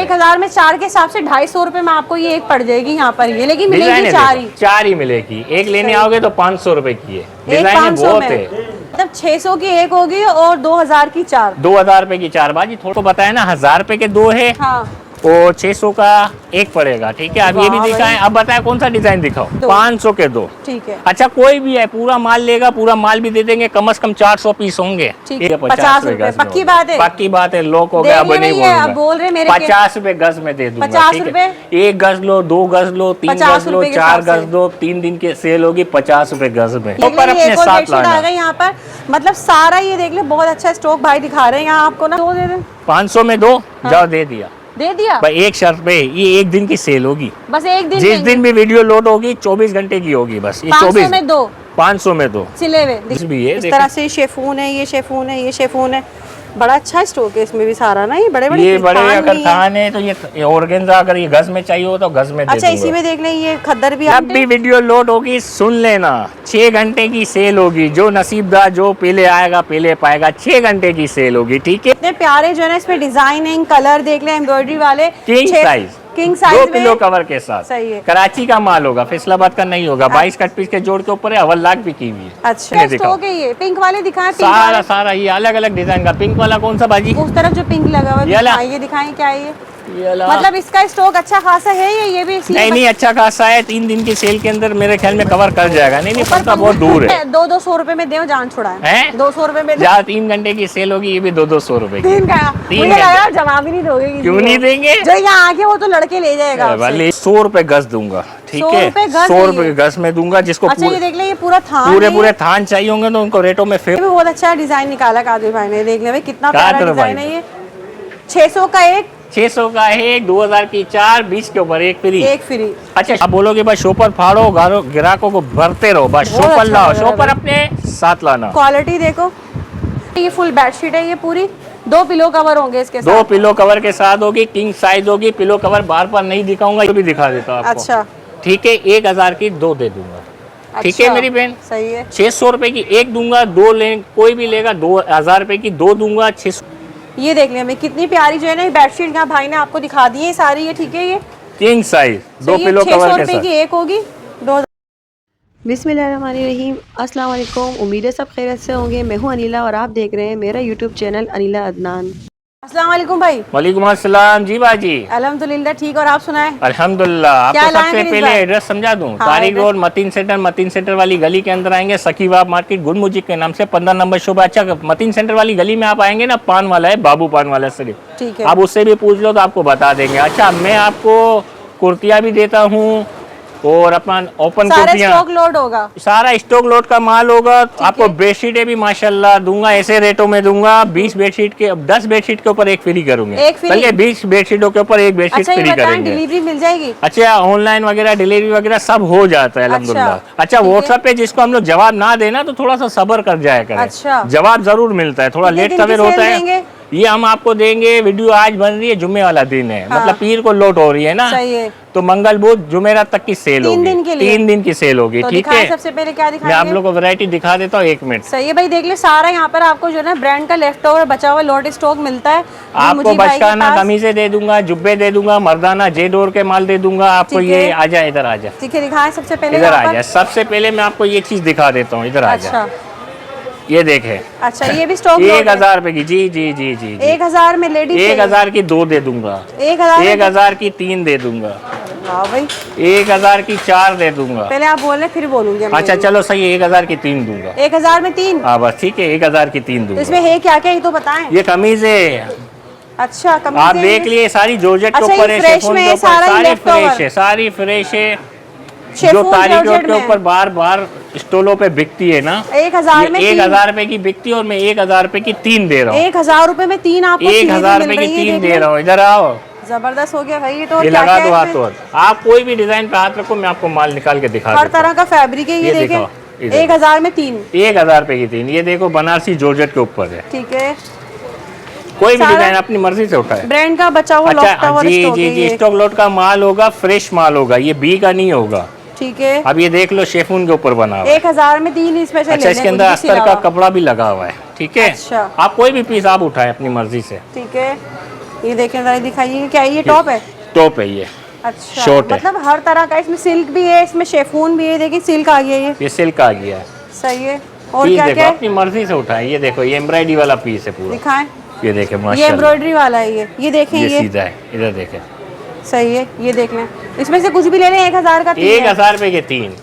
1000 में 4 के हिसाब से 250 रुपए में आपको ये एक पड़ जाएगी यहाँ पर ये, लेकिन मिलेगी 4 ही मिलेगी। एक लेने आओगे तो 500 रुपए की है, डिजाइन बहुत है। मतलब 600 की एक होगी और 2000 की 4, 2000 रुपए की 4। बाजी थोड़ा बताया ना, 1000 रुपए के 2 है। हाँ। और 600 का एक पड़ेगा, ठीक है। अब ये भी दिखाएं, अब बताएं कौन सा डिजाइन दिखाओ। 500 के 2, ठीक है। अच्छा कोई भी है, पूरा माल लेगा, पूरा माल भी दे देंगे, कम से कम 400 पीस होंगे। 50 रुपए, पक्की बात है, पक्की बात है। लोग हो गया, अब नहीं बोल रहे मेरे 50 रुपए गज में दे दूंगा। 50 रुपए, 1 गज लो, 2 गज लो, 3 गज लो, 4 गज लो, 3 दिन की सेल होगी 50 रुपए गज में। ऊपर अपने साथ लाना यहाँ पर, मतलब सारा ये देख ले, बहुत अच्छा स्टॉक भाई दिखा रहे हैं यहाँ आपको ना। 2 दे दें, 500 में 2 जाओ, दे दिया भाई। एक शर्त पे, ये एक दिन की सेल होगी, बस एक दिन। जिस दिन भी वीडियो लोड होगी 24 घंटे की होगी बस। ये 500 में 2, 500 में 2 सिले हुए भी है। इस तरह से शेफून है, ये शेफून है, ये शेफून है। बड़ा अच्छा स्टॉक है इसमें भी सारा ना, ये बड़े बड़े अगर थान है तो ये ऑर्गेन्जा, अगर ये गज में चाहिए हो तो गज में। अच्छा इसी में देख लें, ये खद्दर भी। जब भी वीडियो लोड होगी सुन लेना, 6 घंटे की सेल होगी। जो नसीबदार, जो पहले आएगा पहले पाएगा। 6 घंटे की सेल होगी, ठीक है। इतने प्यारे जो है ना इसमें डिजाइनिंग, कलर देख लें, एम्ब्रॉयडरी वाले, किंग साइज 2 पिलो कवर के साथ। सही है। कराची का माल होगा, फैसलाबाद का नहीं होगा। 22 कट पीस के जोड़ के ऊपर है, अवल लाख भी की हुई है। अच्छा स्टॉक है ये। पिंक वाले दिखाएं, सारा ये अलग अलग डिजाइन का। पिंक वाला कौन सा बाजी? उस तरफ जो पिंक लगा हुआ है, ये दिखाएं क्या है ये? मतलब इसका स्टॉक अच्छा खासा है ये भी? नहीं अच्छा खासा है। 3 दिन की सेल के अंदर मेरे ख्याल में कवर कर जाएगा। नहीं पड़ता, बहुत दूर है। 200 रुपए में दे जान छुड़ाए, 200 रुपए में। जहाँ 3 घंटे की सेल होगी, ये भी 200 रुपए की। जवाब ही नहीं दोगे? क्यों नहीं देंगे? जो यहाँ आके वो तो लड़के ले जाएगा। 100 रुपए गज दूंगा, ठीक है। 100 रुपए गज में दूंगा जिसको। अच्छा ये देख ले, ये पूरा थान, पूरे थान चाहिए होंगे तो उनको रेटों में फिर। बहुत अच्छा डिजाइन निकाला कादिर भाई ने, देख ले भाई कितना प्यारा डिजाइन है ये। 600 का एक, 600 का है, 2000 की 4, 20 के ऊपर एक फ्री। अच्छा आप बोलोगे बस शॉपर फाड़ो, ग्राहकों को भरते रहो, बस शॉपर लाओ, शॉपर अपने साथ लाना। क्वालिटी देखो, ये फुल बेडशीट है, ये पूरी 2 पिलो कवर होंगे इसके साथ। 2 पिलो कवर के साथ होगी, किंग साइज होगी। पिलो कवर बार बार नहीं दिखाऊंगा, ये भी दिखा देता हूँ आपको। अच्छा ठीक है, 1000 की 2 दे दूंगा, ठीक है मेरी बहन। सही है। 600 रुपए की एक दूंगा, 2 ले कोई भी लेगा। 2000 रुपए की 2 दूंगा। 600। ये देख लें कितनी प्यारी जो है ना बेडशीट का भाई ने आपको दिखा दी है सारी, ये ठीक है। ये किंग साइज 2 पिलो कवर के साथ। 600 रुपए की एक होगी। बिस्मिल्लाहिर्रहमानिर्रहीम, अस्सलाम वालेकुम। उम्मीद है सब खैरियत से होंगे। मैं हूं अनिला और आप देख रहे हैं मेरा यूट्यूब चैनल अनिला अदनान। अस्सलाम वालेकुम भाई। वालेकुम अस्सलाम जी बाजी। अल्हम्दुलिल्लाह ठीक, और आप सुनाएं? अल्हम्दुलिल्लाह। आपको सबसे पहले एड्रेस समझा दूं। तारिक रोड मतीन सेंटर वाली गली के अंदर आएंगे, सकीवाब मार्केट गुल मुजिक के नाम से 15 नंबर शोभा। अच्छा मतीन सेंटर वाली गली में आप आएंगे ना, पान वाला है, बाबू पान वाला शरीफ, ठीक है। आप उससे भी पूछ लो तो आपको बता देंगे। अच्छा मैं आपको कुर्तियाँ भी देता हूँ और अपना ओपन कुर्तियाँ, स्टॉक लोड होगा, सारा स्टॉक लोड का माल होगा। आपको बेडशीटें भी माशाल्लाह दूंगा, ऐसे रेटों में दूंगा। 20 बेडशीट के 10 बेडशीट के ऊपर एक फ्री करूंगे, बल्कि 20 बेडशीटों के ऊपर एक बेडशीट फ्री करेंगे। डिलीवरी मिल जाएगी? अच्छा ऑनलाइन वगैरह डिलीवरी वगैरह सब हो जाता है अल्हम्दुलिल्लाह। अच्छा व्हाट्सएप पे जिसको हम लोग जवाब ना देना तो थोड़ा सा सब्र कर जाया करें। अच्छा जवाब जरूर मिलता है, थोड़ा लेट सवेर होता है। ये हम आपको देंगे। वीडियो आज बन रही है, जुम्मे वाला दिन है, मतलब पीर को लोट हो रही है ना, सही है। तो मंगल बुध जुमेरात तक की सेल होगी, 3 दिन की सेल होगी, ठीक है। सबसे पहले क्या दिखाएंगे? मैं आप लोग को वैरायटी दिखा देता हूँ, 1 मिनट। सही है भाई, देख ले सारा यहाँ पर आपको जो है ब्रांड का लेफ्ट ओवर बचा हुआ लॉट स्टॉक मिलता है। आपको बचकाना कमीजें दे दूंगा, जुब्बे दे दूंगा, मर्दाना जेडोर के माल दे दूंगा आपको। ये आजा इधर आजा, ठीक है दिखाएं सबसे पहले, इधर आजा। सबसे पहले मैं आपको ये चीज दिखा देता हूँ, इधर आजा। ये देखे। अच्छा ये भी स्टॉक 1000 रुपए की। जी जी जी जी 1000 में लेडीज 1000 की 2 दे दूंगा, 1000 की 3 दे दूंगा, 1000 की 4 दे दूंगा। पहले आप बोल रहे फिर बोलूंगी। अच्छा चलो सही है, 1000 की 3 दूंगा। 1000 में 3? हाँ बस ठीक है, 1000 की 3 दूंगा। इसमें है क्या क्या ये तो बताएं। ये कमीज है। अच्छा कमीज आप देख लिए, सारी जॉर्जेट के ऊपर है, शिफॉन के ऊपर, सारी फ्रेश है, सारी फ्रेश है। जो तारीख के ऊपर बार बार स्टॉलों पे बिकती है ना, 1000 में 1000 रुपए की बिकती है और मैं 1000 रुपए की 3 दे रहा हूँ। 1000 रुपए में 3 आपको 1000 रुपए की 3 दे रहा हूँ। इधर आओ, जबरदस्त हो गया भाई ये तो। ये लगा दो हाथों। आप कोई भी डिजाइन पे हाथ रखो, मैं आपको माल निकाल के दिखा हर तरह का फैब्रिक है। ये देखें 1000 में 3, 1000 रुपए की 3। ये देखो बनारसी जॉर्जेट के ऊपर है, ठीक है। कोई भी डिजाइन अपनी मर्जी से उठाए, ब्रांड का बचा हुआ। अच्छा जी जी जी स्टॉक लोड का माल होगा, फ्रेश माल होगा, ये बी का नहीं होगा, ठीक है। अब ये देख लो शेफून के ऊपर बना हुआ है। 1000 में 3 इसमें से। अच्छा इसके अंदर अस्तर का कपड़ा भी लगा हुआ है, ठीक है। अच्छा। आप कोई भी पीस आप उठाए अपनी मर्जी से, ठीक है। ये देखें जरा, दिखाइए क्या है, ये टॉप है? टॉप है ये। अच्छा, शॉर्ट है। मतलब हर तरह का, इसमें सिल्क भी है, इसमें शेफून भी है, देखिए सिल्क आ गया ये सिल्क आ गया है। सही है। और पीस क्या देखो, क्या है? अपनी मर्जी से उठाएं। ये देखो, ये एम्ब्रॉयडरी वाला पीस है पूरा। दिखाएं। ये देखें ये माशाल्लाह, एम्ब्रॉयडरी वाला है ये देखें, ये ये सीधा है, इधर देखें। सही है, ये देख लें। इसमें से कुछ भी ले लें, 1000 का 3 है। 1000 रुपए के 3।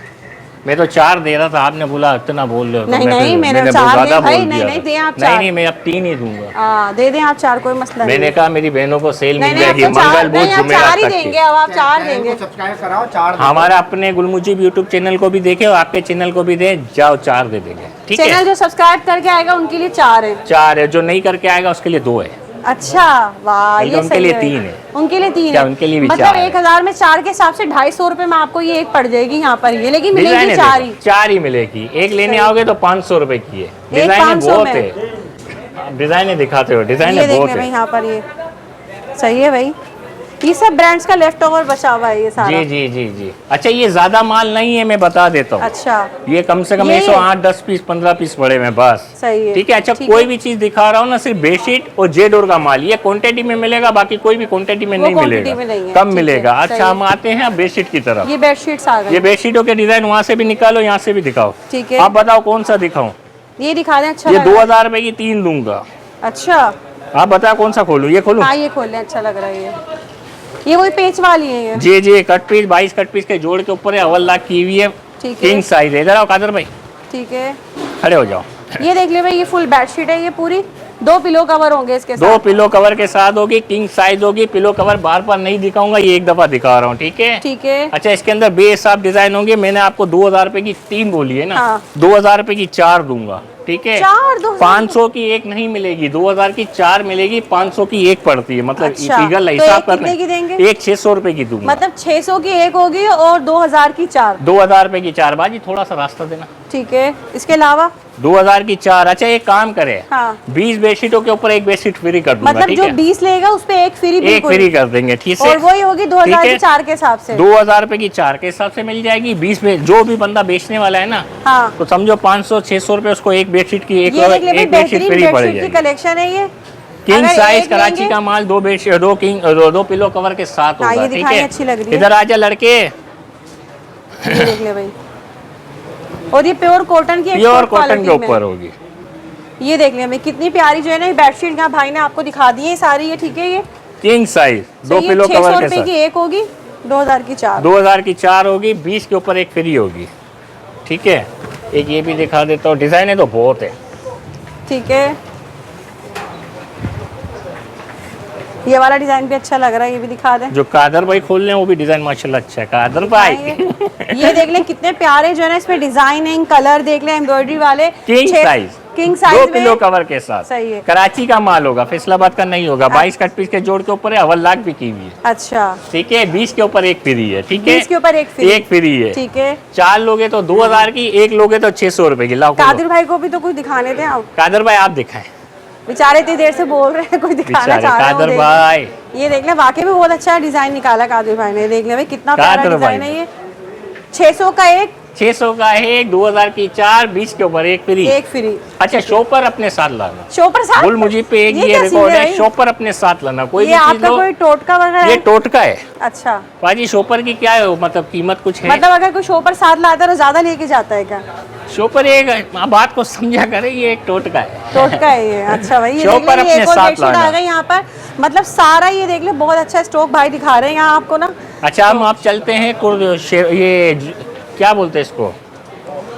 मैं तो 4 दे रहा था, आपने बोला इतना बोल रहे हो। नहीं, तो नहीं, मैंने बहुत 4 ज्यादा दे भाई, बोल नहीं, दिया नहीं, था। दें आप नहीं 4। नहीं, मैं अब 3 ही दूंगा। हाँ, दे दें आप 4, कोई मसला नहीं। मैंने कहा मेरी बहनों को सेल नहीं, मिल नहीं, जाएगी आप तो 4 मंगल बुध नहीं, आप 4 जुमेरात ही तक देंगे, की। अब आप 4 देंगे। सब्सक्राइब कराओ, 4 हमारा अपने गुलमुजीब यूट्यूब चैनल को भी देखे और आपके चैनल को भी दे जाओ, 4 दे देंगे, ठीक है। चैनल जो सब्सक्राइब करके आएगा उनके लिए 4 है। 4 है, जो नहीं करके आएगा उसके लिए 2 है। अच्छा, वाह, ये उनके सही लिए है। 3 है। उनके लिए 3 क्या, है, उनके लिए भी मतलब 4 है। 1000 में 4 के हिसाब से 250 रुपए में आपको ये एक पड़ जाएगी यहाँ पर, ये लेकिन डिजाइन मिलेगी है 4 देखो, ही। 4 ही मिलेगी। एक लेने आओगे तो 500 रुपए की है। डिजाइन 500 बहुत में। है, डिजाइन दिखाते हो, डिजाइन ये देख बहुत लें भाई है। यहाँ पर, ये सही है भाई। ये सब ब्रांड्स का लेफ्ट ओवर बचा हुआ है ये सारा। जी जी जी जी। अच्छा, ये ज्यादा माल नहीं है, मैं बता देता हूँ। अच्छा, ये कम से कम ये 108 10 पीस 15 पीस पड़े हैं बस। सही है, ठीक है। अच्छा, ठीक कोई है। भी चीज दिखा रहा हूँ ना, सिर्फ बेडशीट और जेडोर का माल, ये क्वांटिटी में मिलेगा, बाकी कोई भी क्वांटिटी में वो नहीं quantity मिलेगा, में नहीं है, कम ठीक मिलेगा। है, सही अच्छा, है। हम आते हैं बेडशीट की तरफ। ये बेडशीट्स आ ये गए, बेडशीटों के डिजाइन वहाँ से भी निकालो, यहाँ से भी दिखाओ। ठीक है। आप बताओ कौन सा दिखाऊं? ये दिखा दें, अच्छा ये लग रहा है। 2000 रुपए की 3 दूंगा। अच्छा, आप बताओ कौन सा खोलूं? ये खोलूं? हाँ ये खोल लें, अच्छा लग रहा है ये वही पेच वाली है ये। जी जी, कट पीस 22 कट पीस के जोड़ के ऊपर है, अव्वल लाख की हुई है, ठीक है, किंग साइज है। इधर आओ कादर भाई, ठीक है। खड़े हो जाओ। ये देख ले भाई, ये फुल बेडशीट है, ये पूरी 2 पिलो कवर होंगे इसके 2 साथ। पिलो कवर के साथ होगी, किंग साइज होगी। पिलो कवर बार बार नहीं दिखाऊंगा, ये एक दफा दिखा रहा हूँ, ठीक है। ठीक है। अच्छा, इसके अंदर बेहिसाब डिजाइन होंगे। मैंने आपको 2000 रुपए की 3 बोली है ना, हाँ। 2000 रुपए की 4 दूंगा, ठीक है। 4 2000 500 की एक नहीं मिलेगी, 2000 की 4 मिलेगी, 500 की एक पड़ती है, मतलब अच्छा, इगल तो हिसाब एक कितने की देंगे? एक 600 रुपए की दूंगा, मतलब 600 की एक होगी और 2000 की 4। 2000 रुपए की 4। बाजी थोड़ा सा रास्ता देना। ठीक है, इसके अलावा 2000 की 4। अच्छा, एक काम करे, हाँ, 20 बेडशीटों के ऊपर एक बेडशीट फ्री कर दूंगा, मतलब ठीक जो है। 20 लेगा उस पे एक फ्री, एक बिल्कुल। फ्री कर देंगे, ठीक है। और वही होगी 2000 ठीक की है। 4 के हिसाब से। 2000 रुपए की 4 के हिसाब से मिल जाएगी। 20 में जो भी बंदा बेचने वाला है ना, हाँ, तो समझो 500 600 रुपए उसको एक बेडशीट की एक ये देख ले भाई, एक बेडशीट बेहतरीन फ्री पड़ बेडशीट की जाएगी। कलेक्शन है ये। किंग अगर साइज एक कराची लेंगे- का माल, 2 बेडशीट, 2 किंग, 2 पिलो कवर के साथ हाँ, होगा, ये ठीक दिखाएं, है। अच्छी लग रही है। इधर आजा लड़के, ये देख ले भाई, और ये प्योर कॉटन की प्योर export कॉटन quality के में। ऊपर होगी। ये देख ले भाई, कितनी प्यारी जो है ना ये बेडशीट, यहाँ भाई ने आपको दिखा दी है सारी, ये ठीक है। ये किंग साइज 2 पिलो 600 कवर के रुपए की साथ, एक होगी, 2000 की 4। 2000 की 4 होगी, 20 के ऊपर एक फ्री होगी, ठीक है। एक ये भी दिखा देता हूँ, डिजाइन है तो बहुत है। ठीक है, ये वाला डिजाइन भी अच्छा लग रहा है, ये भी दिखा दें। जो कादर भाई खोल रहे हैं वो भी डिजाइन माशाल्लाह अच्छा है, कादर भाई। ये देख लें कितने प्यारे जो है ना इसमें डिजाइनिंग, कलर देख लें, एम्ब्रॉयडरी वाले। King size, king 2 size pillow में कवर के साथ। सही है। कराची का माल होगा, फैसलाबाद का नहीं होगा। 22 कट पीस के जोड़ के ऊपर है, अव्वल लाख भी की हुई है, अच्छा, ठीक है। 20 के ऊपर एक फ्री है, ठीक है। 20 के ऊपर एक फ्री। एक फ्री है, ठीक है। 4 लोगे तो 2000 की, एक लोगे तो 600 रुपए की। लाओ खोलो। कादिर भाई को भी तो कुछ दिखाने थे आप, कादर भाई आप दिखाएं। बेचारे इतनी देर से बोल रहे हैं, कुछ दिखाना बेचारे चाह रहे हैं। वो कादर देख भाई, लें। ये देख ले, वाकई में बहुत अच्छा डिजाइन निकाला कादिर भाई ने। देख ले भाई, कितना प्यारा कादर डिजाइन भाई। है ये। 600 का एक, 600 का है, 2000 की 4, 20 के ऊपर एक फ्री। एक फ्री। अच्छा, शॉपर अपने साथ लाना। शो पर साथ गुल मुझे पे एक ये क्या रिकॉर्ड सीन है, भाई? शॉपर अपने साथ लाना। कोई ये भी चीज आपका लो, कोई टोटका वगैरह ये है? टोटका है। अच्छा, बाजी शॉपर की क्या है, मतलब कीमत कुछ है? मतलब अगर कोई शो पर साथ लाता है तो ज्यादा लेके जाता है क्या? शॉपर एक बात को समझा करे, ये एक टोटका है। टोटका है ये। अच्छा भाई, ये शो देख पर ले, ये अपने एक और साथ बेडशीट आ लाना। गई यहाँ पर, मतलब सारा ये देख ले, बहुत अच्छा स्टॉक भाई दिखा रहे हैं यहाँ आपको ना। अच्छा, हम आप चलते हैं क्या बोलते हैं इसको,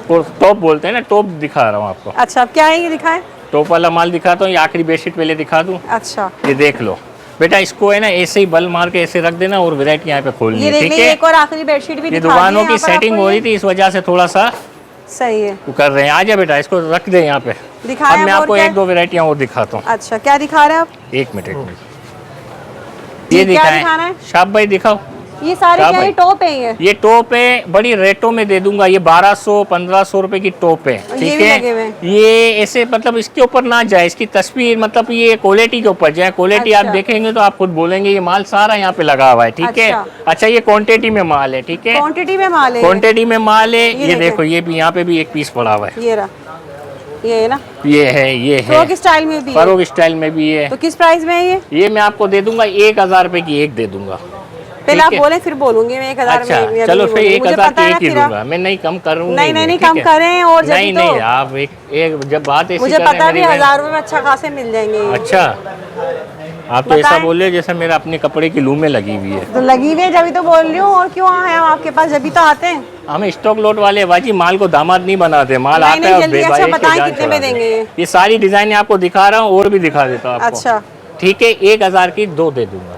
टॉप बोलते हैं ना, टॉप दिखा रहा हूँ आपको। अच्छा, अब क्या है ये दिखाएं? टॉप वाला माल दिखाता हूँ, ये आखिरी बेडशीट पहले दिखा दूँ। अच्छा, ये देख लो बेटा, इसको है ना ऐसे ही बल मार के ऐसे रख देना और वैरायटी यहाँ पे खोलनी ये है, देख ठीक ले, है। एक और आखिरी बेडशीट भी ये दिखा दी दुकानों है की यहाँ पर सेटिंग आपको हो ये। रही थी, इस वजह से थोड़ा सा सही है, वो कर रहे हैं। आजा बेटा, इसको रख दे यहाँ पे। दिखाएं अब मैं अब और आपको क्या? 1-2 वैरायटियाँ और दिखाता हूँ। अच्छा, क्या दिखा रहे हैं आप? एक मिनट ये क्या दिखाएं। दिखाना है? शाब भाई दिखाओ। ये सारे क्या क्या भाई? है, टॉप है ये? ये टॉप है, बड़ी रेटों में दे दूंगा। ये 1200-1500 रुपए की टॉप है, और ये ठीक भी लगे हुए है। हैं। ये ऐसे मतलब इसके ऊपर ना जाए, इसकी तस्वीर मतलब ये क्वालिटी के ऊपर जाए। क्वालिटी आप अच्छा। देखेंगे तो आप खुद बोलेंगे ये माल सारा यहाँ पे लगा हुआ है, ठीक है। अच्छा। अच्छा, ये क्वांटिटी में माल है, ठीक है। क्वांटिटी में माल है ये? क्वांटिटी में माल है। ये ये देखें। देखो, ये भी यहाँ पे भी एक पीस पड़ा हुआ है। ये रहा, ये है ना, ये है फ्रॉक स्टाइल में भी है। फरोक स्टाइल में भी है। तो किस प्राइस में है ये मैं आपको दे दूंगा 1000 रुपए की एक दे दूंगा। पहले आप बोले फिर बोलूंगी मैं 1000 अच्छा, में। चलो फिर 1000 की एक ही फिर दूंगा मैं, नहीं कम करूँ। नहीं कम करें और नहीं नहीं आप एक जब बात ऐसी मुझे पता भी 1000 रुपए में अच्छा खासे मिल जाएंगे। अच्छा, आप तो ऐसा बोल रहे हो जैसे मेरा अपने कपड़े की लूम में लगी हुई है। तो लगी हुई है जब तो बोल रही हूँ, और क्यों आए हम आपके पास, जब तो आते हैं। हम स्टॉक लोट वाले बाजी, माल को दामाद नहीं बनाते, माल आता है। अच्छा बताएं कितने में देंगे ये सारी डिजाइन आपको दिखा रहा हूँ और भी दिखा देता हूँ आपको। अच्छा ठीक है, 1000 की 2 दे दूंगा।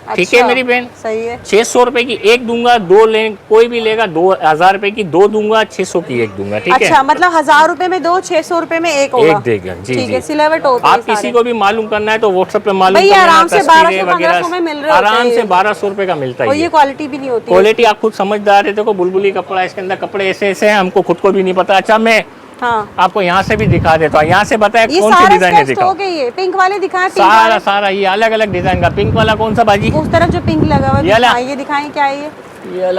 ठीक है मेरी बहन, सही है। 600 रुपए की एक दूंगा, 2 ले कोई भी लेगा 2000 रुपए की 2 दूंगा, 600 की एक दूंगा। ठीक है, अच्छा मतलब 1000 रुपए में 2, 600 रुपए में एक होगा। एक देगा जी। ठीक जी है, सिलेवर टॉप। आप किसी को भी मालूम करना है तो व्हाट्सएप पे मालूम भैया करना, आराम से तस्वीरें 1200-1500 में मिल रहे होते आराम हैं। से 1200 रुपए का मिलता और है। ये क्वालिटी भी नहीं होती। क्वालिटी आप खुद समझदार है। देखो बुलबुली कपड़ा, इसके अंदर कपड़े ऐसे ऐसे हैं, हमको खुद को भी नहीं पता। अच्छा मैं आपको यहाँ से भी दिखा देता हूँ। यहाँ से बताया कौन सी डिजाइन है, दिखाओ। ये पिंक वाले दिखाएं, सारा ये अलग अलग डिजाइन का। पिंक वाला कौन सा बाजी? उस तरफ जो पिंक लगा हुआ है ये दिखाएं, क्या है ये?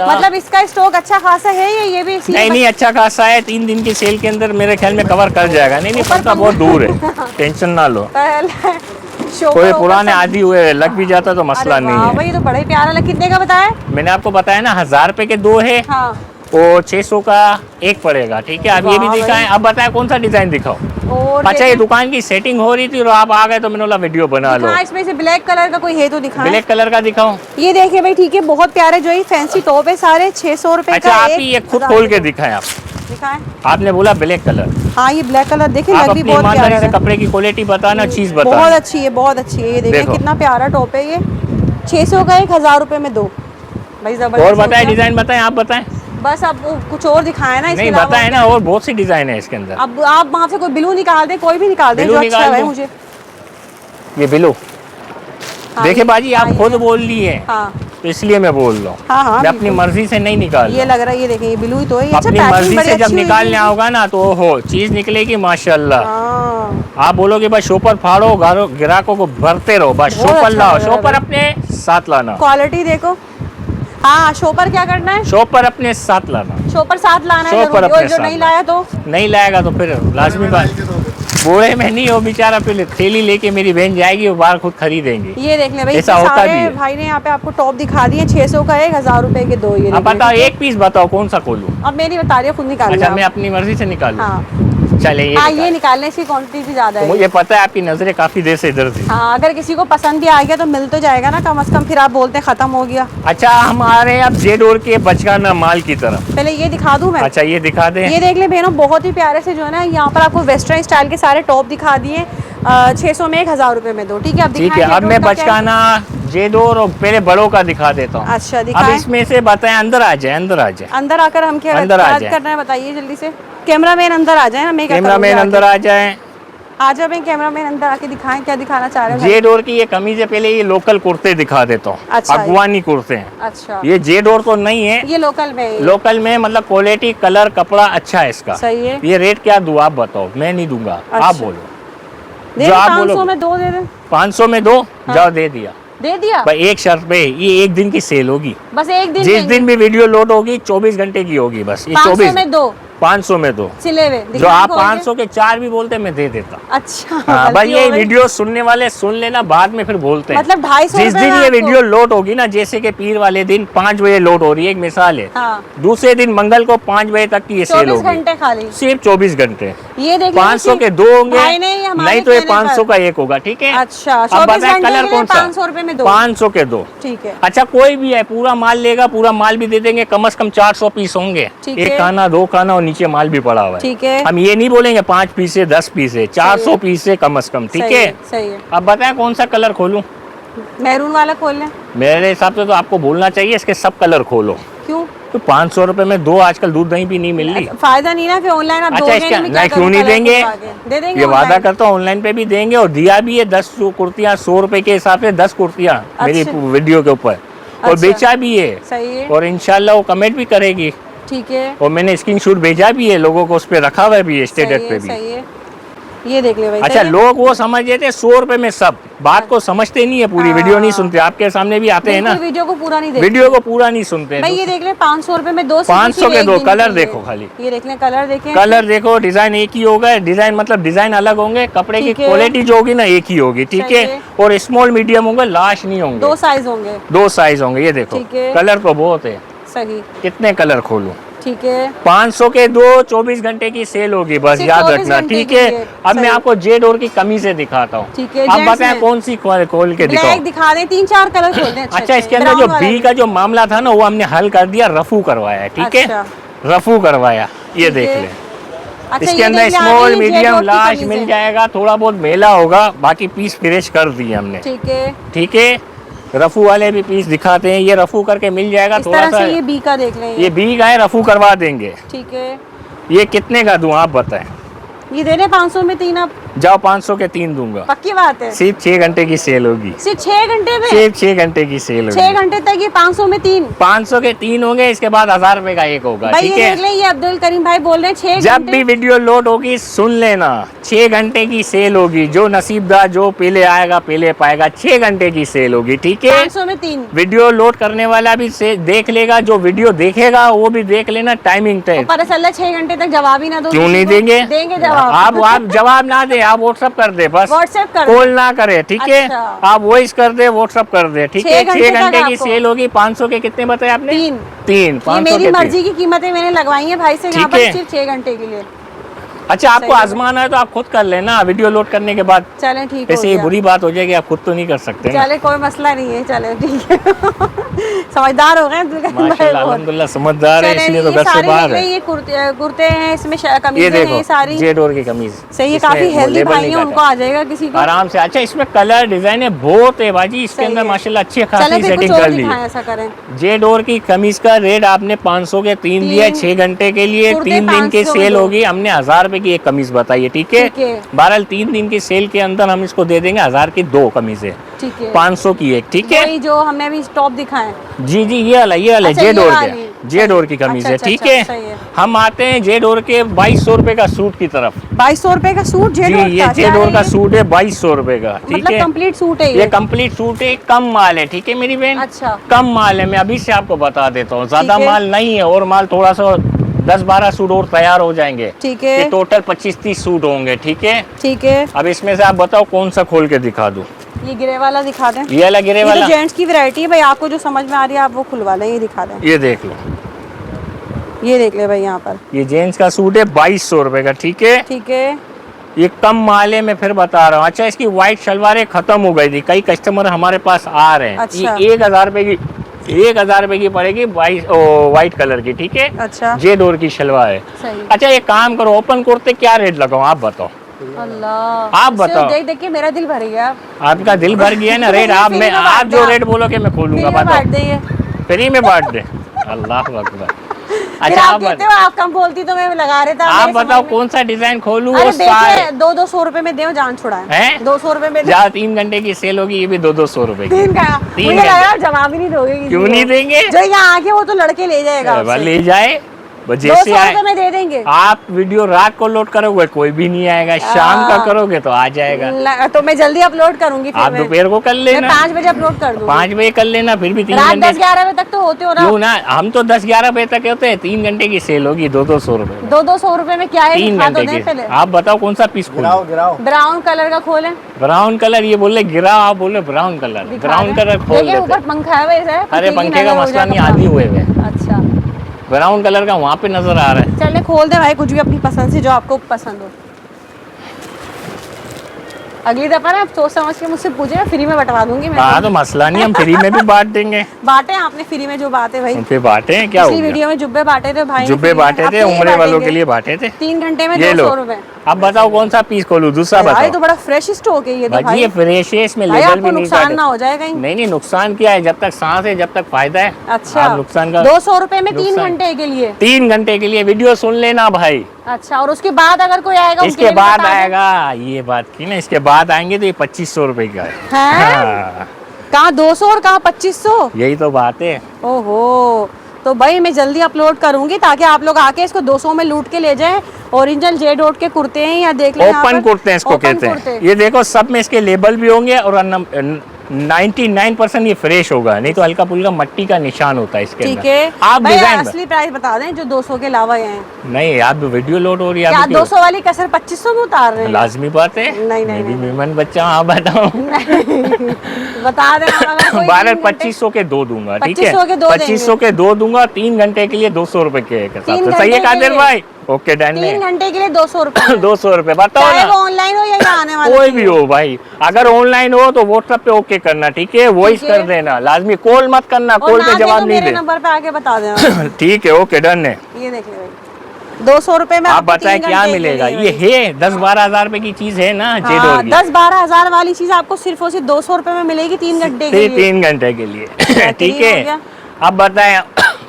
मतलब इसका स्टॉक अच्छा खासा है ये भी नहीं अच्छा खासा है। 3 दिन की सेल के अंदर मेरे ख्याल में कवर कर जाएगा। नहीं पड़ता, बहुत दूर है, टेंशन ना लो। कोई पुराने आदि हुए लग भी जाता तो मसला नहीं है। भाई तो बड़ा ही प्यारा लग। कितने का बताया मैंने आपको? बताया ना 1000 रुपए के 2 है और 600 का एक पड़ेगा। ठीक है, अब ये भी दिखाएं। अब बताए कौन सा डिजाइन दिखाओ। अच्छा, ये दुकान की सेटिंग हो रही थी और आप आ गए तो मैंने बोला वीडियो बना लो। इसमें से ब्लैक कलर का कोई है तो दिखाएं। ब्लैक कलर का दिखाओ। ये देखिए भाई, ठीक है, बहुत प्यारे जो ये फैंसी टॉप है सारे 600 रुपए का। अच्छा, आप ही ये खुद खोल के दिखाएं। आप दिखाएं। आपने बोला ब्लैक कलर। हाँ, ये ब्लैक कलर देखिए, आप लग भी अपनी बहुत प्यारा ईमानदारी से कपड़े की क्वालिटी बताना, चीज बताना। बहुत अच्छी है, बहुत अच्छी है। ये देखिए कितना प्यारा टॉप है ये। 600 का 1000 रुपए में 2 भाई, जबरदस्त। और बताएं, डिजाइन बताएं, आप बताएं। बस अब कुछ और दिखाए ना, नहीं बताए ना, और बहुत सी डिजाइन है इसके अंदर। अब आप वहाँ से कोई ब्लू निकाल दे, कोई भी निकाल दे जो अच्छा है मुझे। ये ब्लू देखिए बाजी, आप खुद बोल ली है तो इसलिए मैं बोल रहा हूँ। मैं अपनी मर्जी से नहीं निकाल। ये लग रहा है, ये देखिए, ये ब्लू ही तो है। अपनी मर्जी से जब निकालने होगा ना तो हो चीज निकलेगी माशाल्लाह। आप बोलोगे बस शॉपर फाड़ो, ग्राहकों को भरते रहो, बस शॉपर लाओ, शॉपर अपने साथ लाना। क्वालिटी देखो। हाँ, शॉपर क्या करना है? शॉपर अपने साथ लाना। शॉपर साथ लाना है। और जो नहीं लाया तो नहीं लाएगा तो फिर लाजमी बात, बोरे में नहीं हो बेचारा, फिर थैली लेके मेरी बहन जाएगी, वो बाहर खुद खरीदेंगे। ये देख ले भाई, ऐसा होता भी है। भाई ने यहाँ पे आपको टॉप दिखा दिए। 600 का 1000 रुपए के 2। ये बताओ, एक पीस बताओ कौन सा खोलूं? अब मेरी बता रही है, खुद निकाल। अच्छा, मैं अपनी मर्जी से निकालूं? हाँ। चले ये निकालने, इसकी क्वांटिटी भी ज्यादा है। मुझे पता है आपकी नजरें काफी देर से इधर थी। हाँ, अगर किसी को पसंद भी आ गया तो मिल तो जाएगा ना कम से कम, फिर आप बोलते हैं खत्म हो गया। अच्छा, हम आ रहे हैं अब जेडोर के बचकाना माल की तरफ। पहले ये दिखा दूं मैं? अच्छा, ये दिखा दे। ये देख ले बहनों, बहुत ही प्यारे से जो है ना, यहाँ पर आपको वेस्टर्न स्टाइल के सारे टॉप दिखा दिए। 600 में 1000 रुपए में 2। ठीक है, अब ठीक है। अब मैं बचकाना, जेडोर और पहले बड़ों का दिखा देता हूँ। अच्छा, अब इसमें से बताएं, अंदर आ जाए, अंदर आ जाए। अंदर आकर हम क्या करना है बताइए जल्दी से। कैमरामैन अंदर आ जाए ना, मैं कैमरामैन अंदर आ जाए। आ जाओ भाई, कैमरामैन अंदर आके दिखाएं क्या दिखाना चाह रहे हैं। जेडोर की ये कमीज है। पहले ये लोकल कुर्ते दिखा देता हूँ। अच्छा, अफगानी कुर्ते हैं। अच्छा, ये जेडोर तो नहीं है, ये लोकल में। लोकल में मतलब क्वालिटी, कलर, कपड़ा अच्छा है इसका। सही है। ये रेट क्या दूं आप बताओ? मैं नहीं दूंगा। अच्छा। आप बोलो जो आप बोलो। 500 में 2 दे दे। 500 में 2 जाओ, दे दिया। पर एक शर्त पे, ये एक दिन की सेल होगी, बस एक दिन। जिस दिन भी वीडियो लोड होगी 24 घंटे की होगी बस। ये 500 में 2। 500 में 2 सिले हुए जो आप 500 के 4 भी बोलते मैं दे देता। अच्छा, हाँ भाई, ये वीडियो सुनने वाले सुन लेना, बाद में फिर बोलते हैं। मतलब 250 जिस दिन ये वीडियो लोड होगी ना, जैसे कि पीर वाले दिन 5 बजे लोड हो रही है, एक मिसाल है। दूसरे दिन मंगल को 5 बजे तक की ये सेल होगी। 24 घंटे खाली, सिर्फ 24 घंटे। ये देखिए 500 के 2 होंगे, नहीं तो ये 500 का एक होगा। ठीक है। अच्छा, अब बताए कलर कौन सा? 500 रुपए में 2। 500 के 2। ठीक है। अच्छा, कोई भी है, पूरा माल लेगा, पूरा माल भी दे देंगे। कम से कम 400 पीस होंगे, एक खाना 2 खाना और नीचे माल भी पड़ा हुआ है। ठीक है। हम ये नहीं बोलेंगे 5 पीस है, 10 पीस है, 400 पीस है कम से कम। ठीक है, सही है। अब बताएं कौन सा कलर खोलूं? मैरून वाला खोल लें। मेरे हिसाब से तो आपको बोलना चाहिए इसके सब कलर खोलो। क्यों? तो 500 रुपए में 2 आजकल दूध दही भी नहीं मिल रही। फायदा नहीं ना, फिर ऑनलाइन आप अच्छा, इसका नहीं क्यों नहीं देंगे? दे देंगे, ये वादा करता हूँ ऑनलाइन पे भी देंगे। और दिया भी है 10 कुर्तियाँ 100 रुपए के हिसाब से 10 कुर्तियाँ मेरी वीडियो के ऊपर, और बेचा भी है। सही है। और इंशाल्लाह वो कमेंट भी करेगी। ठीक है। और मैंने स्क्रीनशॉट भेजा भी है लोगों को, उस पर रखा हुआ भी है, स्टेटस पे भी। सही है। ये देख ले भाई। अच्छा, लोग वो समझ लेते 100 रुपए में सब, बात को समझते नहीं है, पूरी वीडियो नहीं सुनते। आपके सामने भी आते हैं ना, वीडियो को पूरा नहीं देखते, वीडियो को पूरा नहीं सुनते भाई। ये देख ले 500 रुपए में 2 500 के 2 कलर देखो खाली। ये देख ले कलर देखें, कलर देखो, डिजाइन एक ही होगा, डिजाइन मतलब डिजाइन अलग होंगे, कपड़े की क्वालिटी जो होगी ना एक ही होगी, ठीक है। और स्मॉल मीडियम होंगे, लार्ज नहीं होंगे, 2 साइज होंगे, 2 साइज होंगे। ये देखो कलर तो बहुत है, सही। कितने कलर खोलूं? ठीक है, 500 के 2, 24 घंटे की सेल होगी, बस याद रखना, ठीक है। अब मैं आपको जेड और की कमीजें दिखाता हूँ, ठीक है। आप बताएं कौन सी खोल के दिखाओ। दिखा दें, 3-4 कलर खोल दें। अच्छा, इसके अंदर जो बी का जो मामला था ना, वो हमने हल कर दिया, रफू करवाया, ठीक है, रफू करवाया। ये देख ले, इसके अंदर स्मॉल मीडियम लार्ज मिल जाएगा, थोड़ा बहुत मेला होगा, बाकी पीस फ्रेश कर दिए हमने, ठीक है, ठीक है। रफू वाले भी पीस दिखाते हैं, ये रफू करके मिल जाएगा थोड़ा सा। ये बी का देख लें, ये बी का है, रफू करवा देंगे, ठीक है। ये कितने का दूं आप बताएं? ये दे रहे 500 में 3, आप जाओ 500 के 3 दूंगा, पक्की बात है। सिर्फ 6 घंटे की सेल होगी, सिर्फ 6 घंटे में, सिर्फ 6 घंटे की सेल होगी, 6 घंटे तक ये 500 में 3, 500 के 3 होंगे, इसके बाद 1000 रुपए का एक होगा, भाई। ठीक ये है। देख ले, ये अब्दुल करीम भाई बोल रहे हैं 6 जब भी वीडियो लोड होगी सुन लेना, 6 घंटे की सेल होगी, जो नसीबदार जो पहले आएगा पहले पाएगा, 6 घंटे की सेल होगी, ठीक है। 500 में 3 वीडियो लोड करने वाला भी से देख लेगा, जो वीडियो देखेगा वो भी देख लेना, टाइमिंग टाइम। पता चल 6 घंटे तक जवाब ही ना दो, क्यों नहीं देंगे? देंगे जवाब। आप जवाब ना दे, आप व्हाट्सएप कर दे, बस व्हाट्सएप कर, कॉल ना करे, ठीक है। अच्छा। आप वॉइस कर दे, व्हाट्सएप कर दे, ठीक है। 6 घंटे की आपको सेल होगी, 500 के कितने बताए आपने? 3 ये मेरी मर्जी की कीमतें मैंने लगवाई है भाई से यहाँ पर, सिर्फ 6 घंटे के लिए। अच्छा, आपको आजमाना है तो आप खुद कर लेना, वीडियो लोड करने के बाद। चले ठीक, ऐसे ये बुरी बात हो जाएगी, आप खुद तो नहीं कर सकते। चले कोई मसला नहीं है, चले ठीक है। समझदार हो गए माशाल्लाह, अल्हम्दुलिल्लाह समझदार है, इसलिए तो घर से बाहर है। ये कुर्ते हैं, इसमें कमीजें हैं सारी, जेड और की कमीज सही है, काफी हेल्दी भाई है, उनको आ जाएगा किसी को आराम से। अच्छा, इसमें कलर डिजाइन है बहुत है बाजी, इसके अंदर माशाल्लाह अच्छी खासी सेटिंग कर ली। ऐसा करें, जेड और की कमीज का रेट आपने 500 के 3 दिया, 6 घंटे के लिए, 3 दिन की सेल होगी, हमने 1000 रुपए की एक कमीज बताई, ठीक है। बहरहाल 3 दिन की सेल के अंदर हम इसको दे देंगे 1000 की 2 कमीजें, ठीक है, 500 की एक, ठीक है। जो हमने अभी टॉप दिखाए, जी जी, ये वाला जेड और के, जेड और की कमीज है, ठीक है। हम आते हैं जेड और के 2200 रुपए का सूट की तरफ। 2200 रुपए का सूट जेड और का? ये जेड और का सूट है 2200 रुपए का, ठीक मतलब है। कंप्लीट सूट है ये कंप्लीट सूट है, कम माल है, ठीक है मेरी बहन। अच्छा, कम माल है, मैं अभी से आपको बता देता हूँ, ज्यादा माल नहीं है, और माल थोड़ा सा 10-12 सूट और तैयार हो जाएंगे, ठीक है। ये टोटल 25-30 सूट होंगे, ठीक है, ठीक है। अब इसमें से आप बताओ कौन सा खोल के दिखा दूं? ये गिरे वाला दिखा दें, ये वाला गिरे वाला, जेंट्स की वैरायटी है भाई, आपको जो समझ में आ रही है आप वो खुलवा लें, ये दिखा दें। ये देख लो, ये देख ले भाई, यहाँ पर ये जेंट्स का सूट है 2200 रुपए का, ठीक है, ठीक है। ये कम माल है, मैं फिर बता रहा हूँ। अच्छा, इसकी व्हाइट शलवारें खत्म हो गई थी, कई कस्टमर हमारे पास आ रहे हैं। अच्छा। ये 1000 रुपए की, 1000 रुपए की पड़ेगी, व्हाइट कलर की, ठीक है। अच्छा, जेड और की शलवार है। सही। अच्छा, एक काम करो, ओपन कुर्ते क्या रेट लगाऊं आप बताओ? अल्लाह, आप बताओ। देख देख के मेरा दिल भर गया। आपका दिल भर गया ना रेट, आप जो रेट बोलोगे मैं खोलूंगा, बताओ। फ्री में बांट दे, अल्लाह अकबर। अच्छा, आप कहते हो आप कम बोलती तो मैं लगा रहा था। आप बताओ कौन सा डिजाइन खोलूं? अरे बेटे 200 रुपए में दे, जान छुड़ाए। 200 रुपए में जहाँ 3 घंटे की सेल होगी, ये भी 200 रुपए की। 3 का मुझे लगा जवाब ही नहीं दोगे। क्यों नहीं देंगे? जो यहाँ आके वो तो लड़के ले जाएगा, ले जाए, जैसे 200 रुपए में दे देंगे। आप वीडियो रात को लोड करोगे कोई भी नहीं आएगा, शाम का करोगे तो आ जाएगा। तो मैं जल्दी अपलोड करूंगी, आप दोपहर को कर लेना, 5 बजे अपलोड कर दूंगी। 5 बजे कर लेना, फिर भी 3 रात घंटे 10-11 बजे तक तो होते हो ना? क्यों ना, हम तो 10-11 बजे तक होते हैं। 3 घंटे की सेल होगी, 200 रुपए। 200 रुपए में क्या है? 3 घंटे की। आप बताओ कौन सा पीस खोलो? ब्राउन कलर का खोलें। ब्राउन कलर, ये बोले गिराओ, आप बोले ब्राउन कलर। ब्राउन कलर खोल देते। ऊपर पंखा है वैसे। अरे पंखे का मसला नहीं, आधी हुए हुए। अच्छा, ब्राउन कलर का वहाँ पे नजर आ रहा है। चले खोल दे भाई, कुछ भी अपनी पसंद से, जो आपको पसंद हो। अगली दफा ना सोच समझ के मुझसे पूछे, फ्री में बंटवा दूंगी मैं। हाँ तो मसला नहीं, हम फ्री में भी बांट देंगे। बांटे आपने फ्री में जो बात है भाई, उनपे बांटे हैं क्या? पिछली वीडियो में जुब्बे बांटे थे भाई, जुब्बे बांटे थे, उम्रे वालों के लिए बांटे थे। 3 घंटे में 200 रुपए। अब बताओ कौन सा पीस खोलूं? दूसरा बताओ। भाई तो बड़ा फ्रेश स्टॉक है ये तो भाई। ये फ्रेश है, इसमें भाई लेबल आपको भी नहीं नुकसान ना हो जाएगा। नहीं नुकसान क्या है, जब तक सांस है जब तक फायदा है। अच्छा, नुकसान का 200 रुपए में 3 घंटे के लिए। 3 घंटे के लिए वीडियो सुन लेना भाई। अच्छा, और उसके बाद अगर कोई आएगा, इसके बाद आएगा, ये बात की ना, इसके बाद आएंगे तो ये 2500 रुपए का है। कहाँ 200 और कहाँ 2500? यही तो बात है। ओहो, तो भाई मैं जल्दी अपलोड करूंगी ताकि आप लोग आके इसको 200 में लूट के ले जाएं। ओरिजिनल जे डॉट के कुर्ते हैं, या देख लें ओपन कुर्ते हैं इसको कहते हैं। ये देखो सब में इसके लेबल भी होंगे और 99% ये फ्रेश होगा, नहीं तो हल्का फुल्का मट्टी का निशान होता है इसके अंदर। ठीक है, आप भाई डिजाइन असली प्राइस बता दें जो 200 के अलावा हैं। नहीं, आप वीडियो लोड हो रही है, क्या 200 वाली कसर 2500 में उतार रहे हैं? लाजमी बात है। नहीं मेरी मेहमान बच्चा, हाँ बताओ। बता दें, अगर कोई 2500 के दो दूंगा, ठीक है? 2500 के दो दूंगा, 3 घंटे के लिए 200 रुपए के हिसाब से। सही है कादिर भाई? ओके डन है। 3 घंटे के लिए 200 रुपए 200 रुपए बताओ चाहे ना, वो ऑनलाइन हो या यहाँ आने वाला कोई भी हो भाई। अगर ऑनलाइन हो तो व्हाट्सएप पे ओके करना, ठीक है? वॉइस कर देना, लाजमी कॉल मत करना, कॉल पे जवाब नहीं मेरे दे। नंबर पे आके बता देना। ठीक है, ओके डन है। ये देख ले भाई, 200 रुपए में आप बताएं क्या मिलेगा? ये है 10-12 हजार रुपए की चीज है ना, जे डोर की। 10-12 हजार वाली चीज आपको सिर्फ और सिर्फ 200 रुपए में मिलेगी 3 घंटे के लिए। 3 घंटे के लिए, ठीक है? आप बताएं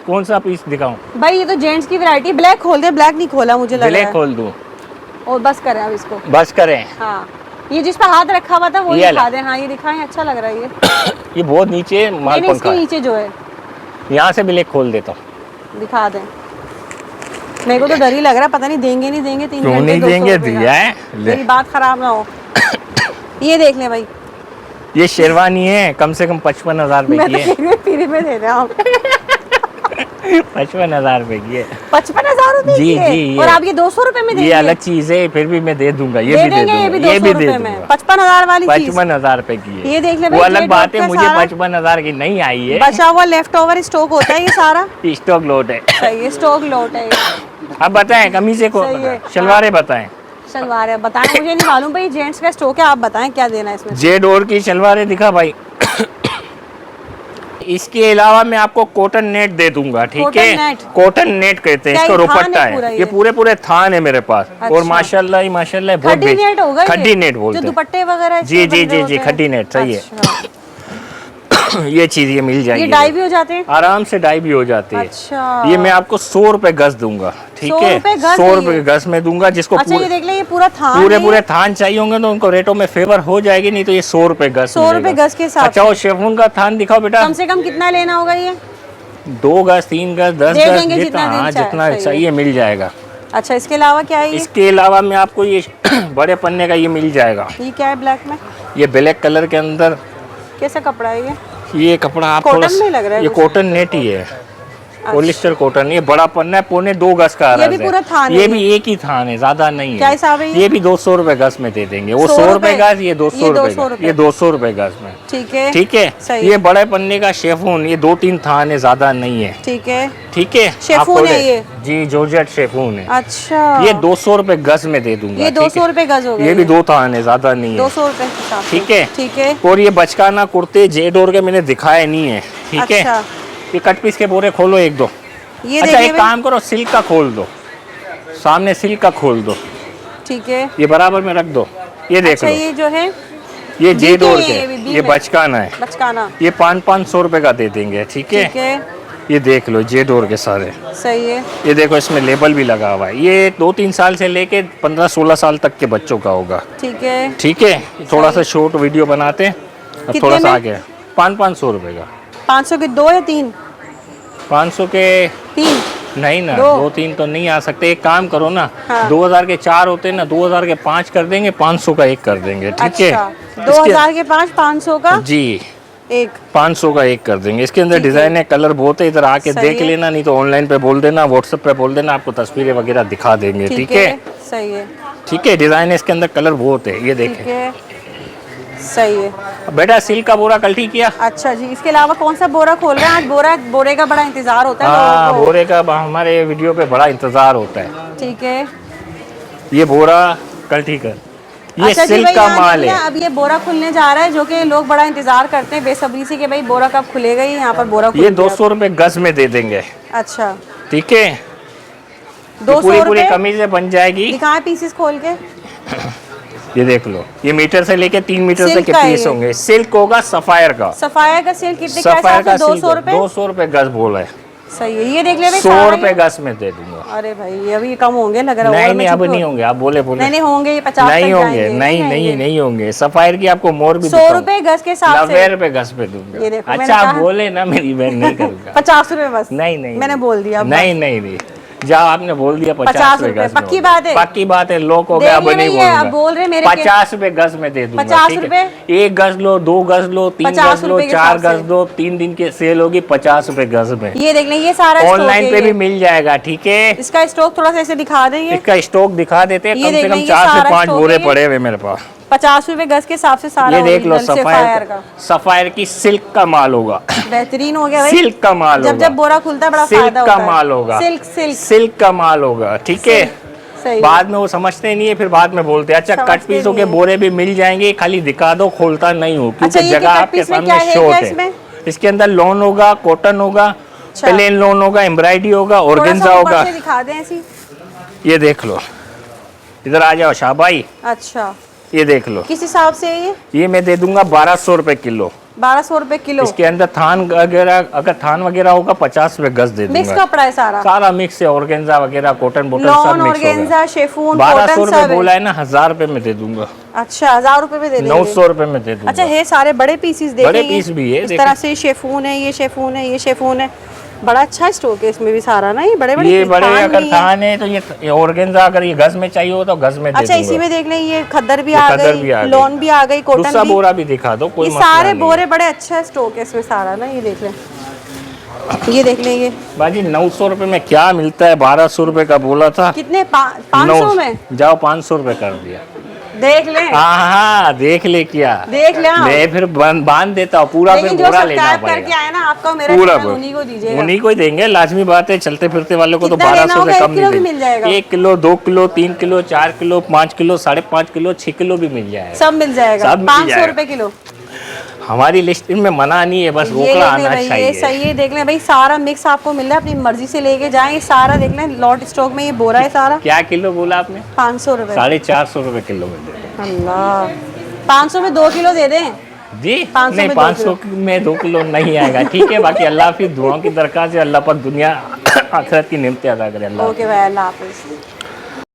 कौन सा पीस दिखाऊं? भाई ये तो जेंट्स की वैरायटी। ब्लैक खोल दे, ब्लैक नहीं खोला मुझे लग रहा है। ब्लैक खोल दूं? और बस करें अब इसको, बस करें। हाँ, ये जिस पे हाथ रखा हुआ था वो ये दिखा दें। हाँ ये दिखाएं, अच्छा लग रहा है ये। ये बहुत नीचे माल नहीं, पंखा इसके है। नीचे जो है, यहाँ से ब्लैक खोल देता हूँ। दिखा दें। मेरे को तो डर ही लग रहा है, पता नहीं देंगे नहीं देंगे 3 क्यों घंटे नहीं 200 देंगे? रुपए का। दिया है, ले। मेरी बात खराब ना हो। ये देख ले भाई, ये शेरवानी है, कम से कम 55,000 रुपए मैं की तो है। फ्री में दे रहा हूँ। 55,000 रुपए की है। 55,000 रुपए जी की है? जी, और आप ये 200 रुपए में देंगे? ये अलग चीज है, फिर भी मैं दे दूंगा। ये भी दे देंगे, दूंगा, ये भी ये 200 भी दे रुपए में दूंगा। 55,000 वाली चीज 55,000 रुपए की है। ये देख ले वो भाई, अलग बात है, का मुझे सारा 55,000 की नहीं आई है। बचा हुआ लेफ्ट ओवर स्टॉक होता है ये सारा। स्टॉक लोट है। सही है, स्टॉक लॉट है ये। अब बताएं कमीज़ें को, सही है। शलवारें बताएं। सलवार है, बताएं, मुझे नहीं मालूम भाई, जेंट्स का स्टॉक है, आप बताएं क्या देना है इसमें। जे डोर की शलवारें दिखा भाई। इसके अलावा मैं आपको कॉटन नेट दे दूंगा, ठीक है? Cotton net? कॉटन नेट कहते हैं क्या इसको, ये थान रुपट्टा है पूरा है। ये? ये पूरे थान है मेरे पास। अच्छा। और माशाल्लाह ही माशाल्लाह बहुत खड्डी नेट होगा ये? खड्डी नेट बोलते जो हैं। दुपट्टे वगैरह जी जी जी जी, खड्डी नेट, सही है। अच्छा। ये चीज ये मिल जाएगी। ये डाई भी हो जाते हैं? आराम से डाई भी हो जाती है। अच्छा। ये मैं आपको 100 रुपए गज दूंगा, ठीक 100 है? रुपए गज 100 है रुपए ये? गज में दूंगा। जिसको अच्छा ये देख ले, ये पूरा थान है पूरे ये? थान चाहिए होंगे तो उनको रेटों में फेवर हो जाएगी, नहीं तो ये 100 रुपए गज 100 रुपए गज के हिसाब अच्छा, वो शेफून का थान दिखाओ बेटा। कम से कम कितना लेना होगा ये? 2 गज 3 गज 10 दे गज देंगे जितना, जितना हाँ दिन जितना चाहिए। चाहिए मिल जाएगा। अच्छा, इसके अलावा क्या है ये? इसके अलावा मैं आपको ये बड़े पन्ने का ये मिल जाएगा। ये क्या है ब्लैक में? ये ब्लैक कलर के अंदर कैसा कपड़ा है ये? ये कपड़ा आप कॉटन थोड़ा में लग रहा है ये कुछ। कॉटन नेट ही है, पॉलिस्टर कॉटन। ये बड़ा पन्ना है, 2.25 गज का ये भी अर्ज है। पूरा थान है ये ये? भी एक ही थान है, ज्यादा नहीं है। क्या हिसाब है ये भी 200 रुपए गज में दे देंगे। वो 100 100 रुपए रुपए गज, ये 200 ये रुपए 200 गज, रुपए। ये 200 रुपए गज में, ठीक है, ठीक है? सही। ये बड़े पन्ने का शेफून, ये 2-3 थान है, ज्यादा नहीं है, ठीक है। ठीक है? शेफून आपको है ये? जी, जॉर्जेट शेफून है। अच्छा, ये 200 रुपए गज में दे दूंगा। ये 200 रुपए गज हो गए? ये भी 2 थान है, ज्यादा नहीं है, 200 रुपए के हिसाब से। ठीक है? ठीक है। और ये बचकाना कुर्ते जे डोर के मैंने दिखाए नहीं है, ठीक है? अच्छा। ये कट पीस के बोरे खोलो 1-2। ये अच्छा, देखिए एक भाई। काम करो, सिल्क का खोल दो, सामने सिल्क का खोल दो, ठीक है। ये बराबर में रख दो। ये देख अच्छा, लो, ये जो है ये जे डोर ये के, बी ये में। बचकाना है। बचकाना, ये 500 रुपए का दे देंगे, ठीक है? ठीक है, ये देख लो, जे डोर के सारे। सही है। ये देखो, इसमें लेबल भी लगा हुआ है। ये 2-3 साल से लेके 15-16 साल तक के बच्चों का होगा, ठीक है। ठीक है? थोड़ा सा शॉर्ट वीडियो बनाते हैं, अब कितने थोड़ा सा में? आगे 500 रुपए का। 500 के 2 या 3? 500 के 3? नहीं ना, 2? 2-3 तो नहीं आ सकते। एक काम करो ना, हाँ। 2000 के 4 होते हैं ना, 2000 के 5 कर देंगे, 500 का 1 कर देंगे, ठीक है? अच्छा, 2000 के 5, 500 का जी, 1। 500 का 1 कर देंगे। इसके अंदर ठीक है। डिजाइन है, कलर बहुत है, इधर आके सही देख है। लेना, नहीं तो ऑनलाइन पे बोल देना, व्हाट्सएप पे बोल देना, आपको तस्वीरें वगैरह दिखा देंगे, ठीक है? सही है, ठीक है, डिजाइन है, इसके अंदर कलर बहुत है, ये ठीक देखें। है, सही है। बेटा सिल्क का बोरा कल ठीक किया? अच्छा जी, इसके अलावा कौन सा बोरा खोल रहे हैं आज? बोरे का बड़ा इंतजार होता है हाँ, लोगों को। बोरे का हमारे वीडियो पे बड़ा इंतजार होता है। ठीक है। ये बोरा कल ठीक है, ये अच्छा जी सिल्क भाई, का यहाँ माल देखिए, है। अब ये बोरा खुलने जा रहा है, जो कि लोग बड़ा इंतजार करते हैं बेसब्री से कि भाई बोरा कब खुलेगा। ही यहाँ पर बोरा खुल ये गया। 200 रुपए गज में दे देंगे, अच्छा, ठीक है? 200 पूरी रुपए कमीजें बन जाएगी। दिखाएं पीसेस खोल के। ये देख लो, ये मीटर से लेके 3 मीटर तक सिल्क के का है पीस ये? होंगे। सिल्क होगा, सफायर का। सफाया का सेल कितने का सफायर हिसाब का से? 200 रुपए? 200 रुपए गज बोला है। सही है, ये देख ले भाई 100 रुपए गज में दे दूंगा। अरे भाई ये अभी कम होंगे लग रहा है। नहीं नहीं अब नहीं होंगे, आप बोले नहीं होंगे, ये 50 नहीं होंगे, नहीं होंगे। सफायर की आपको मोर भी 100 रुपए गज के हिसाब से 90 रुपए गज पे दूंगा। ये देखो, अच्छा आप बोले ना मेरी बहन, नहीं करूंगा। 50 रुपए बस। नहीं मैंने बोल दिया। नहीं जाओ, आपने बोल दिया 50 रुपए। पक्की बात है? पक्की बात है, लोग हो गया, अब नहीं बोलूंगा। बोल रहे मेरे 50 रुपए गज में दे दूंगा। 50 रुपए, 1 गज लो, 2 गज लो, 3 गज लो, 4 गज लो, 3 दिन की सेल होगी 50 रुपए गज में। ये देख लें, ये सारा ऑनलाइन पे भी मिल जाएगा, ठीक है। इसका स्टॉक थोड़ा सा ऐसे दिखा देंगे, इसका स्टॉक दिखा देते हैं। कम से कम 4 से 5 बोरे पड़े हुए मेरे पास। 50 रुपए गज के हिसाब से सारा। ये देख लो, सफायर का, सफायर की सिल्क का माल होगा। बेहतरीन हो गया भाई। सिल्क का माल होगा। जब बोरा खुलता है बड़ा सिल्क फायदा का होता है। माल होगा। सिल्क का माल होगा, ठीक है। बाद में वो समझते नहीं है, फिर बाद में बोलते हैं अच्छा कट पीसों के बोरे भी मिल जाएंगे, खाली दिखा दो, खोलता नहीं हो, क्योंकि जगह आपके सामने शॉर्ट है। इसके अंदर लोन होगा, कॉटन होगा, प्लेन लोन होगा, एम्ब्रॉयडरी होगा, ऑर्गेन्जा होगा। दिखा दें ऐसी। ये देख लो, इधर आ जाओ शाबाई। अच्छा ये देख लो, किस हिसाब से ये मैं दे दूंगा 1200 रुपए किलो। 1200 रुपए किलो। इसके अंदर थान वगैरह, अगर थान वगैरह होगा 50 रुपए गज दे दूंगा। मिक्स कपड़ा है सारा मिक्स है, ऑर्गेन्जा वगैरह, कॉटन बोटन सब मिक्स ऑर्गेन्जा, शिफॉन, 1200 रुपए बोला है ना, 1000 रुपए में दे दूंगा। अच्छा 1000 रुपए में दे देंगे। 900 रुपए में दे दूंगा। अच्छा ये सारे बड़े पीसेस देख, बड़े पीस भी है इस तरह से। शिफॉन है, ये शिफॉन है, ये शिफॉन है। बड़ा अच्छा स्टॉक है इसमें भी सारा ना। ये बड़े अगर थान है तो ये ऑर्गेन्जा, अगर ये गज में चाहिए हो तो गज में दे दूंगा। अच्छा इसी में देख लें, ये खद्दर भी आ गई, लॉन भी आ गई, कॉटन दूसरा बोरा भी दिखा दो, कोई मसला सारे नहीं। बोरे बड़े अच्छा स्टॉक है इसमें सारा ना। ये देख लें, ये देख लें। ये बाजी 900 रुपए में क्या मिलता है? 1200 रुपए का बोला था। कितने? 500 में जाओ, 500 रुपए कर दिया। देख ले। हाँ देख ले, क्या देख ले। मैं फिर बांध देता हूँ पूरा, फिर बोरा लेना करके आए ना आपका, मेरा पूरा उन्हीं को दीजिएगा। उन्हीं को ही देंगे, लाजमी बात है। चलते फिरते वाले को तो 1200 से कम नहीं देंगे। 1 kilo, 2 kilo, 3 kilo, 4 kilo, 5 kilo, 5.5 kilo, 6 kilo भी मिल जाएगा। सब मिल जाएगा। 500 रुपए किलो। हमारी लिस्ट में मना नहीं है, बस रोकड़ा आना चाहिए। ये सही है, देख लें भाई, सारा मिक्स आपको मिल रहा है, अपनी मर्जी से लेके जाएं। सारा देख लें, लॉट स्टॉक में ये बोरा है सारा। क्या किलो बोला आपने? 500 रुपए। 450 रुपए किलो में दे। अल्लाह, 500 में 2 किलो दे दें जी? नहीं, 500 में 2 किलो नहीं आएगा, ठीक है। बाकी अल्लाह फिर दुआओं की दरकार है, अल्लाह पर दुनिया आखिरत की नेमतें अदा करे। अल्लाह। ओके भाई, अल्लाह हाफिज़।